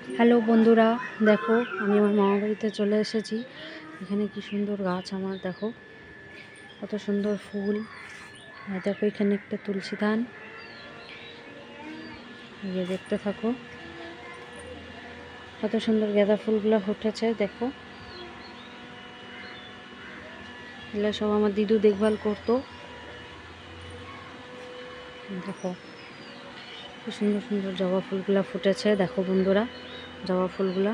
Hello বন্ধুরা, দেখো আমি আমার মামা বাড়িতে চলে এসেছি। এখানে কি সুন্দর গাছ, আমার দেখো কত সুন্দর ফুল। আর দেখো এখানে একটা তুলসী ধান, এই দেখতে থাকো কত সুন্দর গাঁদা ফুলগুলো ফুটেছে। দেখো এগুলো সব আমার দিদু দেখভাল করতো। দেখো কি সুন্দর সুন্দর জবা ফুলগুলা ফুটেছে। দেখো বন্ধুরা, জবা ফুলগুলা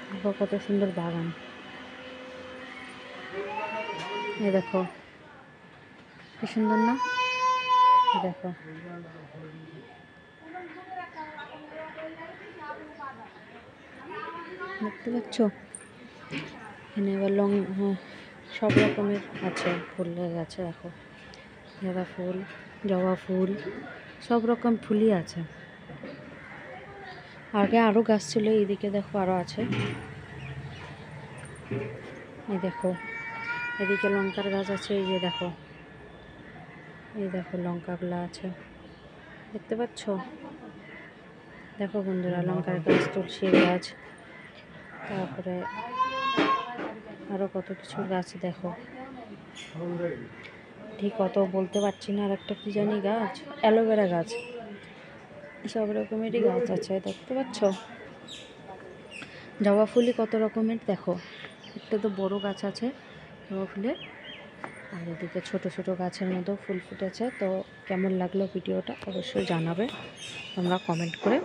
দেখো কত সুন্দর বাগান। এই দেখো কি সুন্দর না, দেখো দেখতে পাচ্ছ। এখানে আবার সব রকমের আছে, ফুলের গাছে দেখো গাঁদা ফুল, জবা ফুল, সব রকম ফুলই আছে। আগে আরও গাছ ছিল, এইদিকে দেখো আরও আছে। এই দেখো এদিকে লঙ্কার গাছ আছে, এই যে দেখো, এই দেখো লঙ্কাগুলো আছে, দেখতে পাচ্ছ। দেখো বন্ধুরা, লঙ্কার গাছ, তুলসী গাছ, তারপরে আরও কত কিছু গাছ দেখো, ঠিক অত বলতে পারছি না। আর একটা কি জানি গাছ, অ্যালোভেরা গাছ, সব রকমেরই গাছ আছে, দেখতে পাচ্ছ। জবা ফুলই কত রকমের, দেখো একটা তো বড় গাছ আছে জবা ফুলের, আর এদিকে ছোট ছোট গাছের মতো ফুল ফুটেছে। তো কেমন লাগলো ভিডিওটা অবশ্যই জানাবে তোমরা কমেন্ট করে।